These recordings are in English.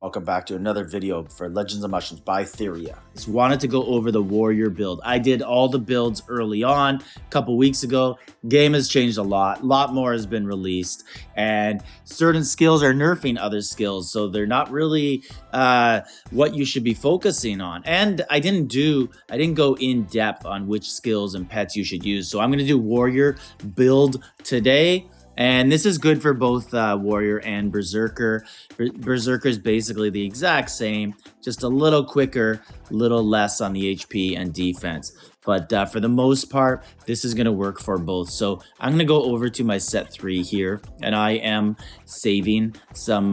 Welcome back to another video for Legends of Mushrooms by Theria. Just wanted to go over the warrior build. I did all the builds early on a couple weeks ago. Game has changed a lot more has been released, and certain skills are nerfing other skills, so they're not really what you should be focusing on. And I didn't go in depth on which skills and pets you should use, so I'm going to do warrior build today. And this is good for both Warrior and Berserker. Berserker is basically the exact same, just a little quicker, little less on the HP and defense. But for the most part, this is going to work for both. So I'm going to go over to my set 3 here, and I am saving some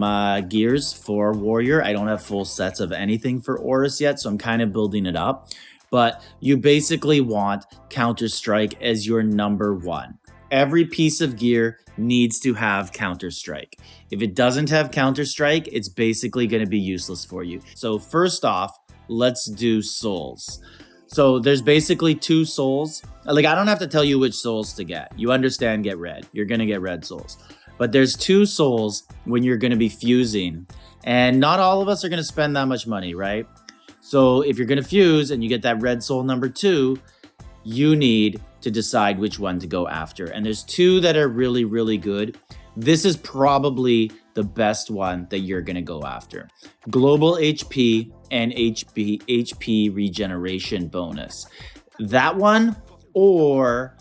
gears for Warrior. I don't have full sets of anything for Horus yet, so I'm kind of building it up. But you basically want Counter-Strike as your #1. Every piece of gear needs to have Counter-Strike. If it doesn't have Counter-Strike, it's basically going to be useless for you. So first off, let's do souls. So there's basically 2 souls. Like, I don't have to tell you which souls to get. You understand, get red. You're going to get red souls. But there's 2 souls when you're going to be fusing. And not all of us are going to spend that much money, right? So if you're going to fuse and you get that red soul #2, you need to decide which one to go after. And there's 2 that are really, really good. This is probably the best one that you're going to go after. Global HP and HP regeneration bonus. That one, or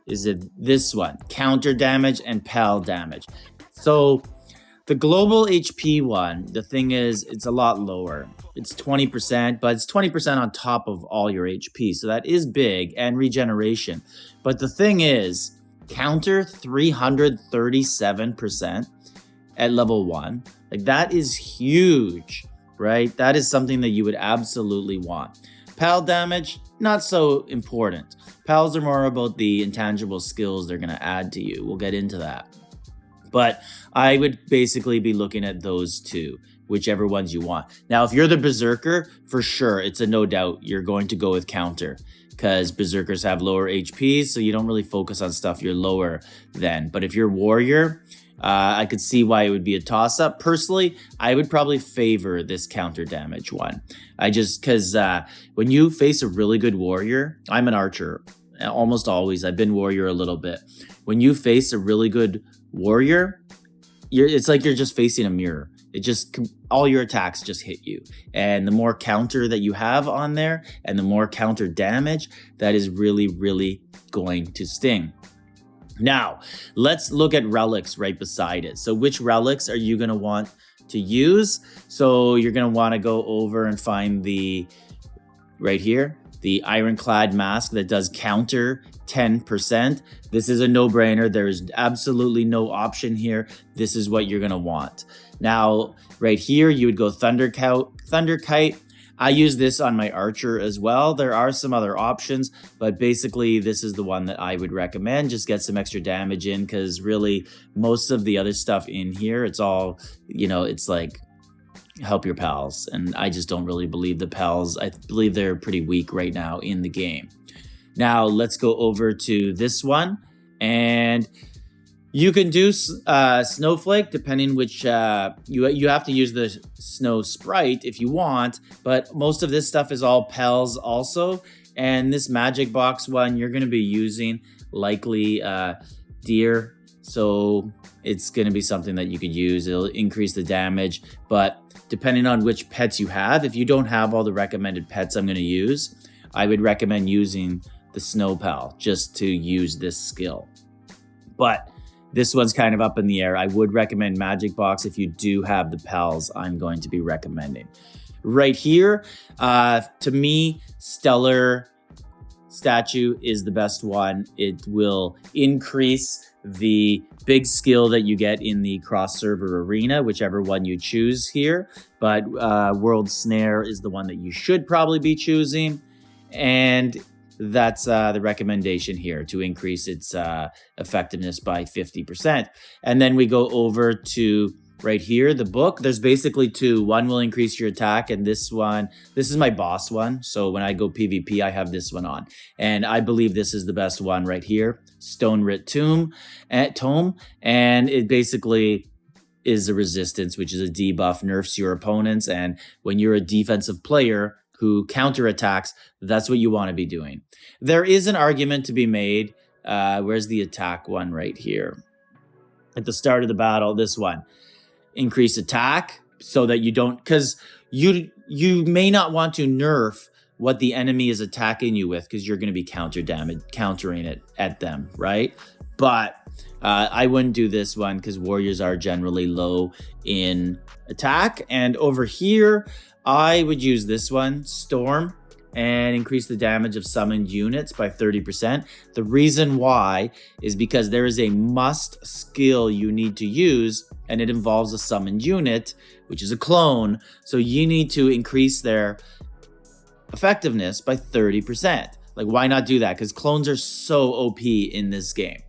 is it this one? Counter damage and pal damage. So the global HP one, the thing is, it's a lot lower. It's 20%, but it's 20% on top of all your HP. So that is big, and regeneration. But the thing is, counter 337% at level 1. Like, that is huge, right? That is something that you would absolutely want. Pal damage, not so important. Pals are more about the intangible skills they're going to add to you. We'll get into that. But I would basically be looking at those 2, whichever ones you want. Now, if you're the Berserker, for sure, it's a no doubt you're going to go with Counter, because Berserkers have lower HPs, so you don't really focus on stuff you're lower than. But if you're Warrior, I could see why it would be a toss-up. Personally, I would probably favor this counter damage one. Because when you face a really good Warrior, I'm an Archer, almost always. I've been Warrior a little bit. When you face a really good Warrior, it's like you're just facing a mirror. All your attacks just hit you. And the more counter that you have on there, and the more counter damage, that is really, really going to sting. Now, let's look at relics right beside it. So which relics are you going to want to use? So you're going to want to go over and find right here, the Ironclad Mask that does counter 10%. This is a no-brainer. There is absolutely no option here. This is what you're going to want. Now, right here, you would go Thunder Kite. I use this on my Archer as well. There are some other options, but basically this is the one that I would recommend. Just get some extra damage in, because really most of the other stuff in here, it's all, it's like help your pals. And I just don't really believe the pals. I believe they're pretty weak right now in the game. Now let's go over to this one, and you can do Snowflake depending which you have to use the Snow Sprite if you want, but most of this stuff is all pals also. And this Magic Box one, you're going to be using likely Deer, so it's going to be something that you could use. It'll increase the damage, but depending on which pets you have, if you don't have all the recommended pets I'm going to use, I would recommend using the Snow Pal just to use this skill. But this one's kind of up in the air. I would recommend Magic Box if you do have the pals I'm going to be recommending. Right here, to me, Stellar Statue is the best one. It will increase the big skill that you get in the cross-server arena, whichever one you choose here. But World Snare is the one that you should probably be choosing. And that's the recommendation here, to increase its effectiveness by 50%. And then we go over to right here, the book. There's basically 2. One will increase your attack, and this is my boss one. So when I go PvP, I have this one on. And I believe this is the best one right here, Stone Writ Tome. And it basically is a resistance, which is a debuff, nerfs your opponents. And when you're a defensive player who counterattacks, that's what you want to be doing. There is an argument to be made. Where's the attack one? Right here. At the start of the battle, this one. Increase attack so that you don't, because you may not want to nerf what the enemy is attacking you with, because you're going to be countering it at them, right? But I wouldn't do this one because warriors are generally low in attack. And over here, I would use this one, Storm, and increase the damage of summoned units by 30%. The reason why is because there is a must skill you need to use, and it involves a summoned unit, which is a clone. So you need to increase their effectiveness by 30%. Like, why not do that? Because clones are so OP in this game.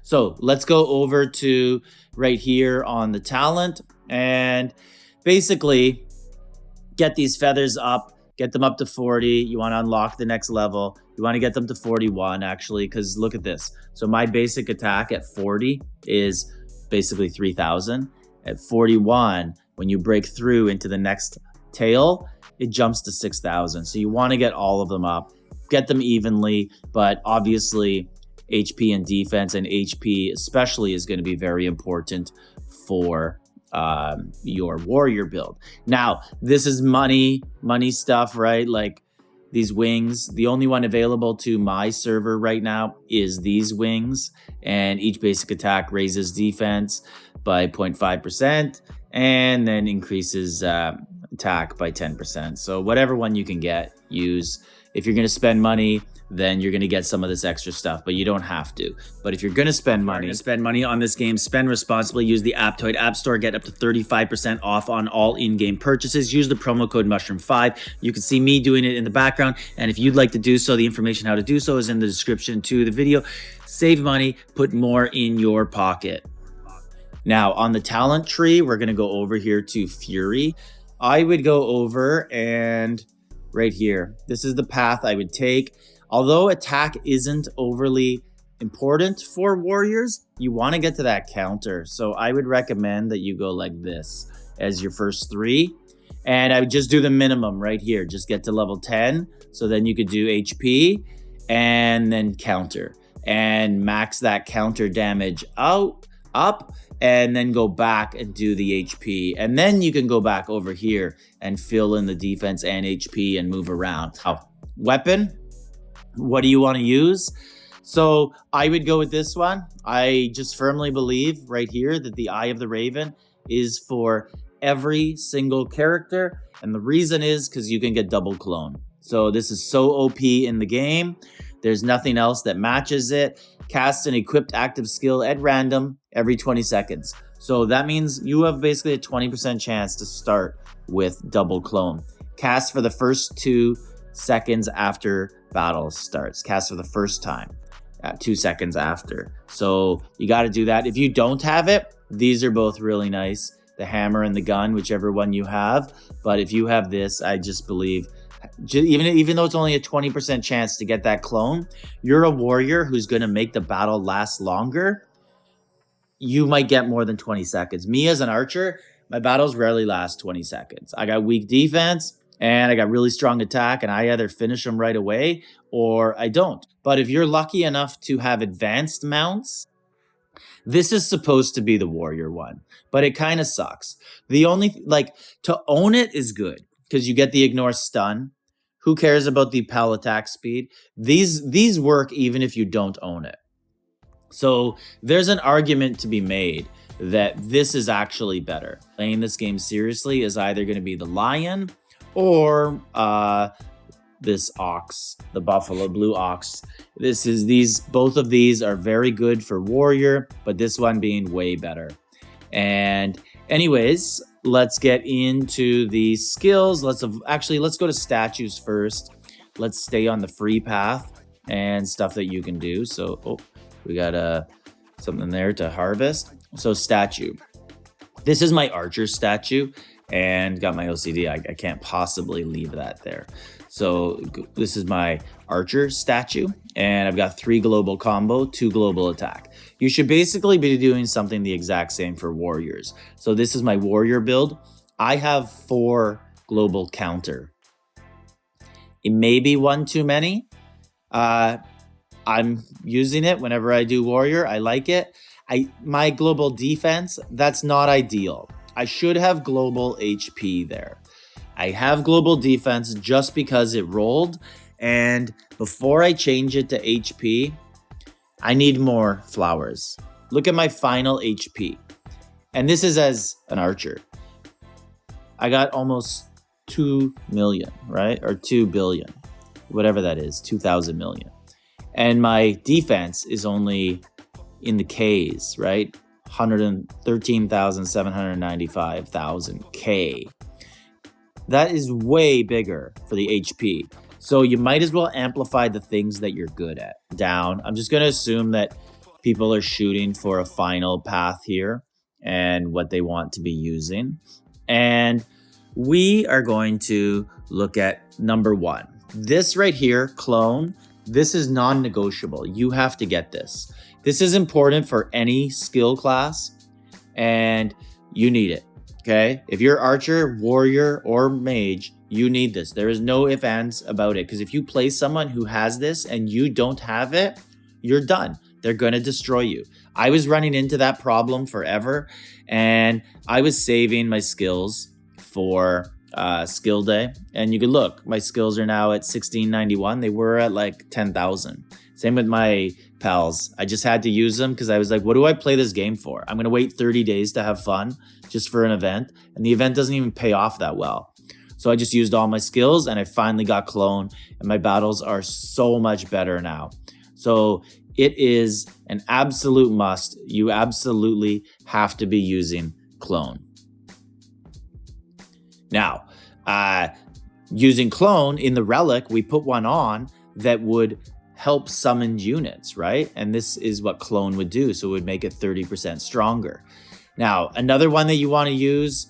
So let's go over to right here on the talent and basically get these feathers up. Get them up to 40. You want to unlock the next level. You want to get them to 41, actually, because look at this. So my basic attack at 40 is basically 3,000. At 41, when you break through into the next tail, it jumps to 6,000. So you want to get all of them up, get them evenly, but obviously HP and defense, and HP especially is going to be very important for your warrior build. Now, this is money stuff, right? Like these wings. The only one available to my server right now is these wings, and each basic attack raises defense by 0.5% and then increases attack by 10%. So whatever one you can get, use. If you're going to spend money, then you're going to get some of this extra stuff, but you don't have to. But if you're going to spend money on this game, spend responsibly. Use the Aptoide App Store, get up to 35% off on all in-game purchases. Use the promo code Mushroom5. You can see me doing it in the background, and if you'd like to do so, the information how to do so is in the description to the video. Save money, put more in your pocket. Now, on the talent tree, we're going to go over here to Fury. I would go over and right here, this is the path I would take. Although attack isn't overly important for warriors, you want to get to that counter. So I would recommend that you go like this as your first 3. And I would just do the minimum right here. Just get to level 10. So then you could do HP and then counter. And max that counter damage up, and then go back and do the HP. And then you can go back over here and fill in the defense and HP and move around. Weapon. What do you want to use? So I would go with this one. I just firmly believe right here that the Eye of the Raven is for every single character. And the reason is because you can get double clone. So this is so OP in the game. There's nothing else that matches it. Cast an equipped active skill at random every 20 seconds. So that means you have basically a 20% chance to start with double clone. Cast for the first 2 seconds after battle starts. Cast for the first time at 2 seconds after. So you got to do that. If you don't have it, these are both really nice. The hammer and the gun, whichever one you have. But if you have this, I just believe, even though it's only a 20% chance to get that clone, you're a warrior who's going to make the battle last longer. You might get more than 20 seconds. Me as an archer, my battles rarely last 20 seconds. I got weak defense and I got really strong attack, and I either finish them right away or I don't. But if you're lucky enough to have advanced mounts, this is supposed to be the warrior one, but it kind of sucks. The only, to own it is good because you get the ignore stun. Who cares about the PAL attack speed? These work even if you don't own it. So there's an argument to be made that this is actually better. Playing this game seriously is either going to be the lion or this ox, the buffalo blue ox. Both of these are very good for warrior, but this one being way better. And anyways, let's get into the skills. Let's go to statues first. Let's stay on the free path and stuff that you can do. So, we got something there to harvest. So statue. This is my archer statue and got my OCD. I can't possibly leave that there. So this is my archer statue and I've got 3 global combo, 2 global attack. You should basically be doing something the exact same for warriors. So this is my warrior build. I have 4 global counter. It may be one too many. I'm using it whenever I do warrior. I like it. My global defense, that's not ideal. I should have global HP there. I have global defense just because it rolled. And before I change it to HP, I need more flowers. Look at my final HP. And this is as an archer. I got almost 2 million, right? Or 2 billion, whatever that is, 2,000 million. And my defense is only in the Ks, right? 113,795,000 K. That is way bigger for the HP. So you might as well amplify the things that you're good at down. I'm just going to assume that people are shooting for a final path here and what they want to be using. And we are going to look at number 1. This right here, clone, this is non-negotiable. You have to get this. This is important for any skill class and you need it, okay? If you're archer, warrior, or mage, you need this. There is no ifs, ands about it, because if you play someone who has this and you don't have it, you're done. They're going to destroy you. I was running into that problem forever, and I was saving my skills for skill day. And you could look, my skills are now at 1691. They were at like 10,000. Same with my pals. I just had to use them because I was like, what do I play this game for? I'm going to wait 30 days to have fun just for an event. And the event doesn't even pay off that well. So I just used all my skills and I finally got clone, and my battles are so much better now. So it is an absolute must. You absolutely have to be using clone. Now, using clone in the relic, we put one on that would help summon units, right? And this is what clone would do. So it would make it 30% stronger. Now, another one that you want to use,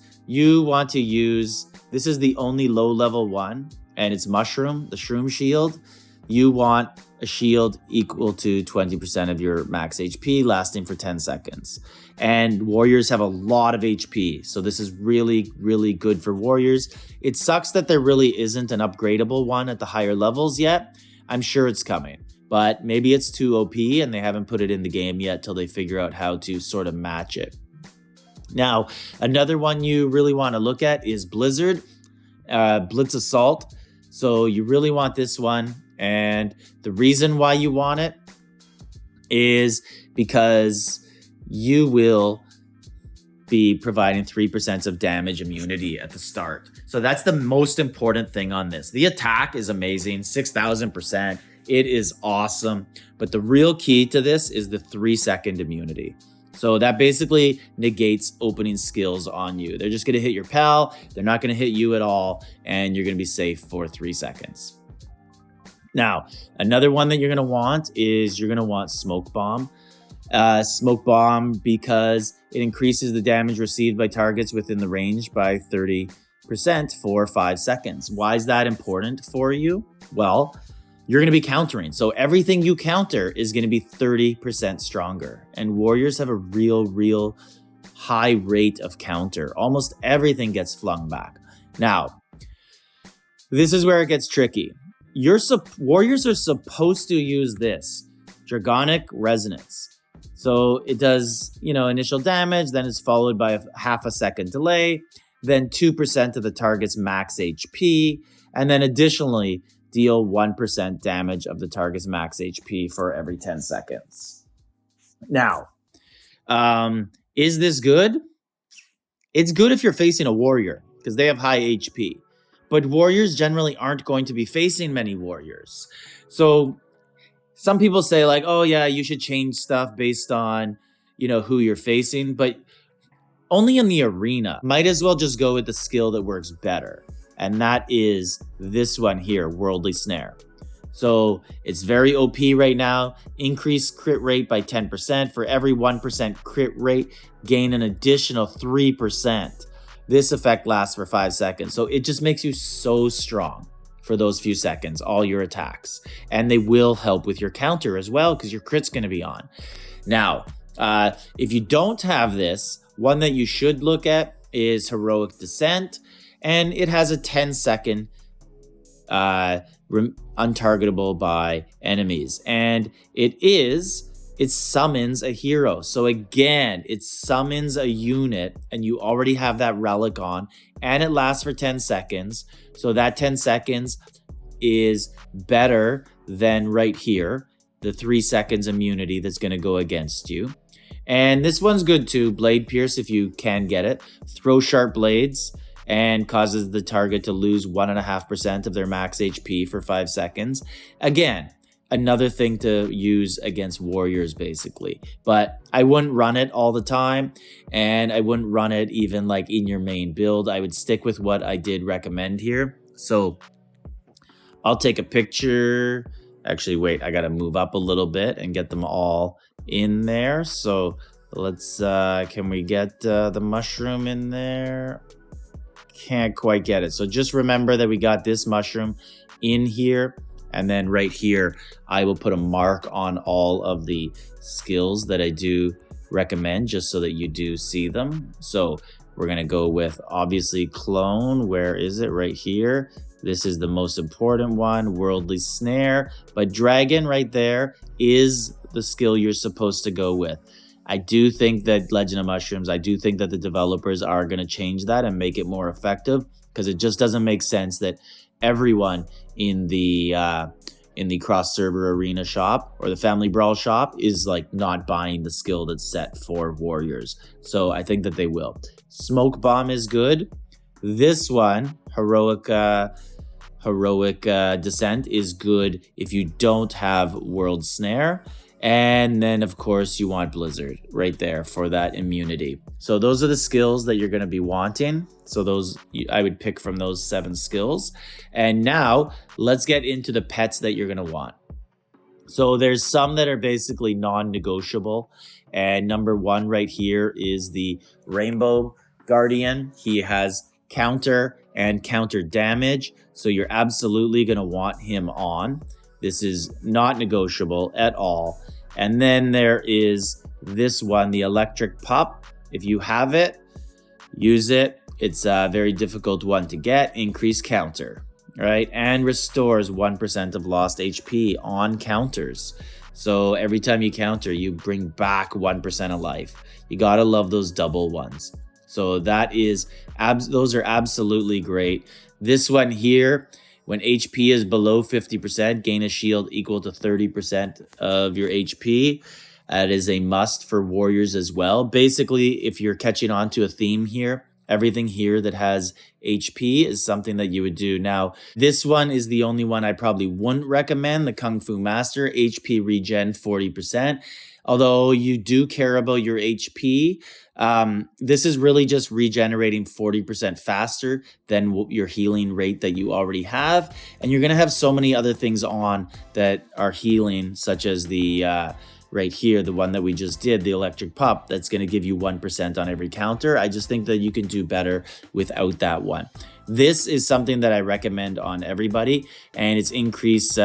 this is the only low level one, and it's mushroom, the shroom shield. You want a shield equal to 20% of your max HP lasting for 10 seconds. And warriors have a lot of HP, so this is really, really good for warriors. It sucks that there really isn't an upgradable one at the higher levels yet. I'm sure it's coming, but maybe it's too OP and they haven't put it in the game yet till they figure out how to sort of match it. Now, another one you really want to look at is Blizzard, Blitz Assault. So you really want this one. And the reason why you want it is because you will be providing 3% of damage immunity at the start. So that's the most important thing on this. The attack is amazing, 6,000%. It is awesome. But the real key to this is the 3-second immunity. So that basically negates opening skills on you. They're just going to hit your pal. They're not going to hit you at all. And you're going to be safe for 3 seconds. Now, another one that you're going to want is you're going to want Smoke Bomb. Smoke Bomb because it increases the damage received by targets within the range by 30% for 5 seconds. Why is that important for you? Well, you're going to be countering. So everything you counter is going to be 30% stronger. And warriors have a real high rate of counter. Almost everything gets flung back. Now, this is where it gets tricky. Warriors are supposed to use this, Dragonic Resonance. So it does, initial damage, then it's followed by a half a second delay, then 2% of the target's max HP, and then additionally deal 1% damage of the target's max HP for every 10 seconds. Now, is this good? It's good if you're facing a warrior because they have high HP. But warriors generally aren't going to be facing many warriors. So some people say like, oh yeah, you should change stuff based on, who you're facing, but only in the arena. Might as well just go with the skill that works better. And that is this one here, Worldly Snare. So it's very OP right now. Increase crit rate by 10%. For every 1% crit rate, gain an additional 3%. This effect lasts for 5 seconds. So it just makes you so strong for those few seconds, all your attacks. And they will help with your counter as well because your crit's going to be on. Now, If you don't have this, one that you should look at is Heroic Descent, and it has a 10-second untargetable by enemies, and it summons a hero. So again, it summons a unit, and you already have that relic on, and it lasts for 10 seconds. So that 10 seconds is better than right here, the 3 seconds immunity that's going to go against you. And this one's good too, Blade Pierce, if you can get it. Throw sharp blades and causes the target to lose 1.5% of their max HP for 5 seconds. Again, another thing to use against warriors, basically. But I wouldn't run it all the time, and I wouldn't run it even like in your main build. I would stick with what I did recommend here. So I'll take a picture. Actually, wait, I gotta move up a little bit and get them all in there. So let's, can we get the mushroom in there? Can't quite get it. So just remember that we got this mushroom in here, and then right here I will put a mark on all of the skills that I do recommend, just so that you do see them. So we're gonna go with, obviously, clone. Where is it? Right here. This is the most important one, Worldly Snare. But Dragon right there is the skill you're supposed to go with. I do think that Legend of Mushrooms, I do think that the developers are going to change that and make it more effective, because it just doesn't make sense that everyone in the cross server arena shop or the family brawl shop is like not buying the skill that's set for warriors. So I think that they will. Smoke Bomb is good. This one, Heroic Descent, is good if you don't have World Snare. And then, of course, you want Blizzard right there for that immunity. So those are the skills that you're going to be wanting. So those, I would pick from those 7 skills. And now let's get into the pets that you're going to want. So there's some that are basically non-negotiable. And number 1 right here is the Rainbow Guardian. He has counter and counter damage. So you're absolutely going to want him on. This is not negotiable at all. And then there is this one, the Electric Pup. If you have it, use it. It's a very difficult one to get. Increased counter, right? And restores 1% of lost HP on counters. So every time you counter, you bring back 1% of life. You gotta love those double ones. So that is, those are absolutely great. This one here, when HP is below 50%, gain a shield equal to 30% of your HP. That is a must for warriors as well. Basically, if you're catching on to a theme here, everything here that has HP is something that you would do. Now, this one is the only one I probably wouldn't recommend, the Kung Fu Master, HP regen 40%. Although you do care about your HP, this is really just regenerating 40% faster than your healing rate that you already have. And you're going to have so many other things on that are healing, such as the right here, the one that we just did, the Electric Pup, that's going to give you 1% on every counter. I just think that you can do better without that one. This is something that I recommend on everybody, and it's increased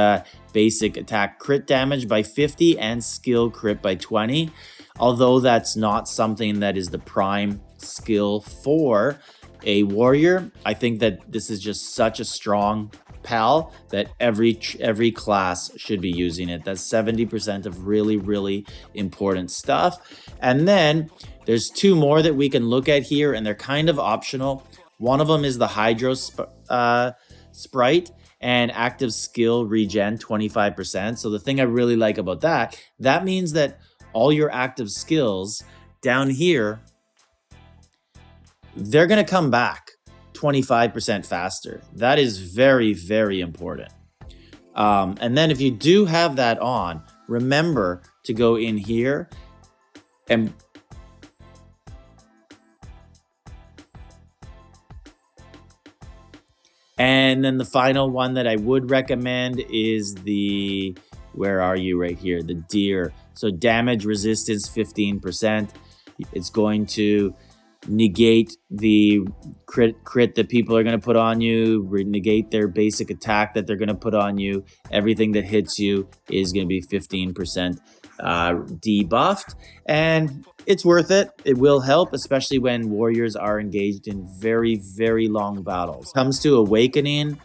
basic attack crit damage by 50 and skill crit by 20. Although that's not something that is the prime skill for a warrior, I think that this is just such a strong pal that every class should be using it. That's 70% of really, really important stuff. And then there's 2 more that we can look at here, and they're kind of optional. One of them is the Hydro Sprite, and active skill regen 25%. So the thing I really like about that means that all your active skills down here, they're going to come back 25% faster. That is very, very important. And then if you do have that on, remember to go in here and then the final one that I would recommend is the, where are you, right here, the Deer. So damage resistance 15%. It's going to negate the crit that people are going to put on you, negate their basic attack that they're going to put on you. Everything that hits you is going to be 15% debuffed, and it's worth it. It will help, especially when warriors are engaged in very, very long battles. Comes to awakening,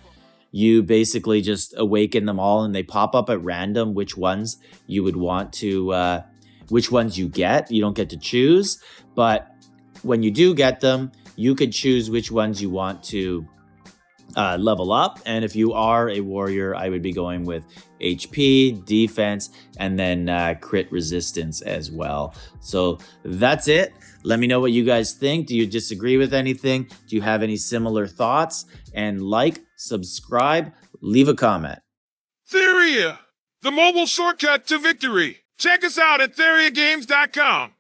you basically just awaken them all and they pop up at random which ones you would want to, which ones you get. You don't get to choose, but when you do get them, you could choose which ones you want to level up. And if you are a warrior, I would be going with HP, defense, and then crit resistance as well. So that's it. Let me know what you guys think. Do you disagree with anything? Do you have any similar thoughts? And like, subscribe, leave a comment. Theria, the mobile shortcut to victory. Check us out at TheriaGames.com.